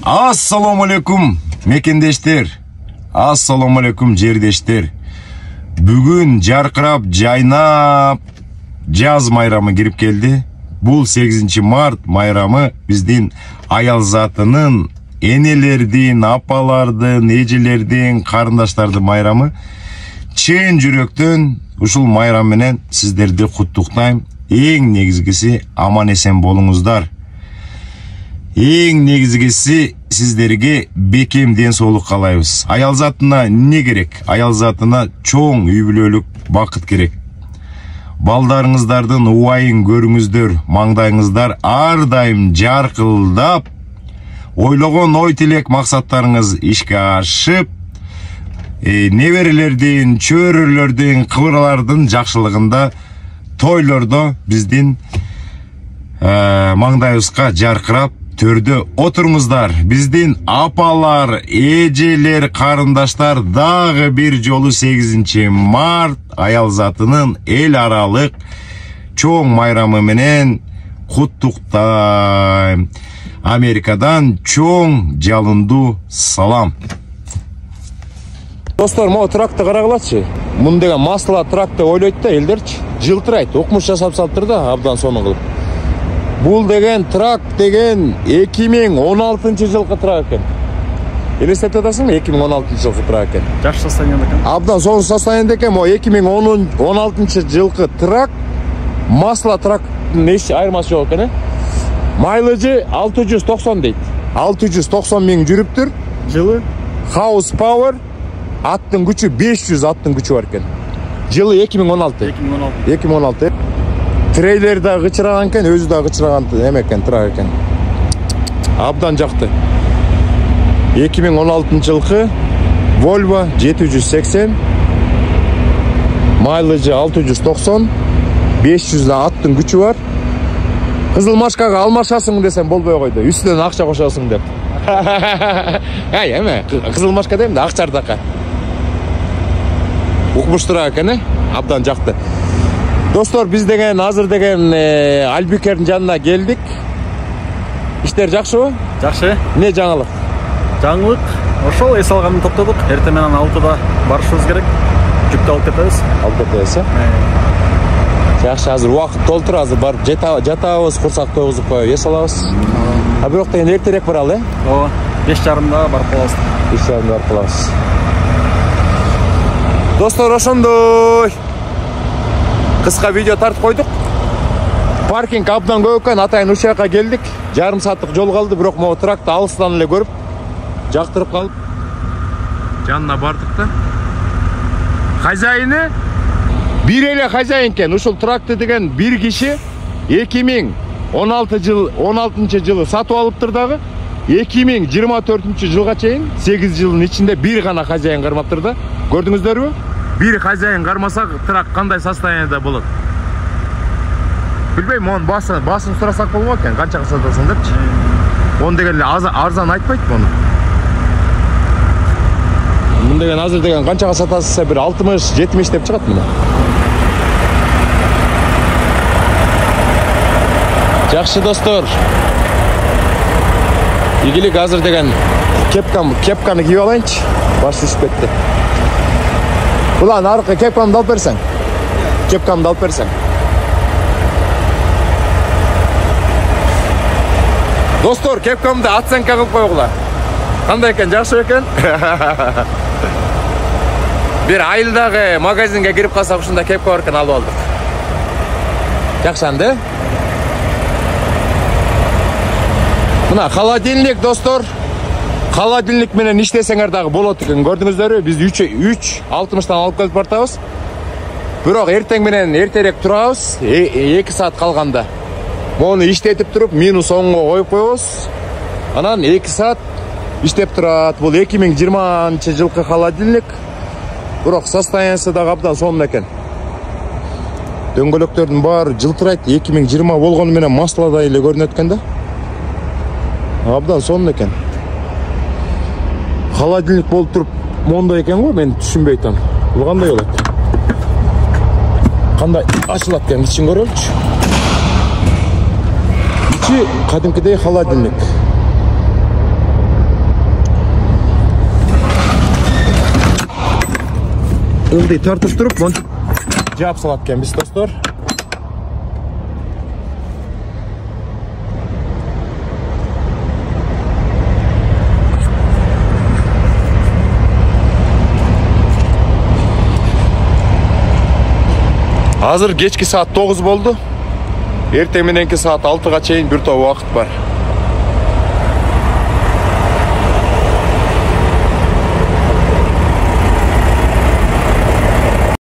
Assalamu alaikum mekendештер. Assalamu alaikum жердештер. Бүгін жарқырап, жайнап жаз майрамы кирип келди. Бул 8 март майрамы биздин аял затынын, энелердин, апалардын, эжелердин, карындаштардын майрамы. Чын жүрөктөн ушул майрам менен сиздерди куттуктайм. Эң негизгиси аман эсен болуңуздар. Эң негизгиси сиздерге бекем ден соолук каалайбыз. Аял затына не керек? Аял затына чоң үй бүлөлүк бакыт керек. Балдарыңыздардын убайын көрүңүздөр, маңдайыңыздар ар дайым жаркылдап, ойлогон ой тилек максаттарыңыз ишке ашып, неберелердин, чөйрөлөрдүн, кыбырлардын жакшылыгында, тойлордо биздин маңдайыбызга жаркырап төрдө отуруңуздар. Биздин апалар, эжелер, карындаштар дагы бир жолу 8 март аял затынын эл аралык чоң майрамы менен куттуктайм. Америкадан чоң жалындуу салам. Достор, могу тракты карагылачы. Мун деген масла тракты ойлойт да элдерчи. Жылтырайт, окмуш жасап салыптыр да абдан сонун кылып. Бул деген трак деген 2016 жылкы трак экен. Элестетип атасыңбы? 2016 жылкы трак экен. Жакшы состояниеда экен. Абдан сонун состояниеда экен. Могу 2016 жылкы трак масла трактын эч айырмасы жок экен. Майлыжы 690 дейт. 690 миң жүрүптүр. Жылы House Power аттын күчү 500 аттын күчү бар экен. Жылы 2016. 2016. Трейлер да гычыраган экен, өзү да гычыраган эме экен, трак экен. Абдан жакты. 2016 жылкы Volvo 780, майлыжы 690, 500 аттын күчү бар. Кызыл машкага алмашасың десем болбой койду. Үстүнөн акча кошосуң деп. Ай, эме, кызыл машка дейм да, ак чардака. Укмуштура экен, абдан жакты. Достор, биз деген азыр деген Альбукердин жанына келдик. Иштер жакшыбы? жакшы. Не жаңылык? Жаңылык ошол эс алганды топтодук. Эртең менен 6-да барышыбыз керек. Жүктү алып кетебиз. Алып кетебиз, Жакшы, азыр убакыт толтур, азыр барып жатабыз, курсак тойгузуп коюп эс алабыз. А бирок деген эртерээк баралы, Ооба, 5:30-да барып калабыз. 5:30-да барып калабыз. Достор, ошондой кыска видео тартып койдук. Паркинг абдан көп экен, атайын ушул жака келдик. Жарым сааттык жол калды, бирок могу тракты алыстан эле көрүп, жактырып калып жанына бардык да. Хозяйыны бир эле хозяин экен. Ушул тракты деген бир киши 2016 жылы сатып алыптыр дагы. 2024 жылга чейин 8 жылдын ичинде бир гана хозяин кармаптыр да. Көрдүңүздөрбү? Бир хозяин кармаса трак кандай состояниеда болот? Билбейм, монун басын сурасак болбок экен, канчага сатасың депчи. Он деген эле арзан айтпайт муну. Мун деген азыр деген канчага сатасызса бир 60-70 деп чыгат муну. Жакшы достор. Игилик азыр деген кепканы кийип алайынчы. Баш түшүп кетти. Улан аркы кепкамды алып берсең. Кепкамды алып берсең. Достор, кепкамды оценка кылып койгула. Кандай экен, жакшы экен? Бир айылдагы магазинге кирип калсак ушунда кепка бар экен, алып алдык. Жакшанды? Мына холодильник, достор. Холодильник менен иштесеңер дагы болот экен. Көрдүңүздөрбү? Биз 3:60-тан алып келип бартабыз. Бирок эртең менен эртерээк турабыз, 2 саат калганда. Мону иштетип туруп, минус 10-го коюп коебуз. Анан 2 саат иштеп турат. Бул 2020 жылкы холодильник. Бирок состояниясы дагы абдан сонун экен. Дөңгөлөктөрдүн баары жылтырайт. 2020 болгону менен масладай эле көрүнөт экен да. Абдан сонун экен. Холодильник болуп туруп, мондой экен го, мен түшүнбөй атам. Бул кандай болот? Кандай ачылат экен, ичин көрөлүчү. Ичи кадимкидей холодильник. ылдый тартыштырып монтип жаап салат экенбиз достор. Азыр кечки саат 9 болду. Эртең мененки саат 6га чейин бир топ убакыт бар.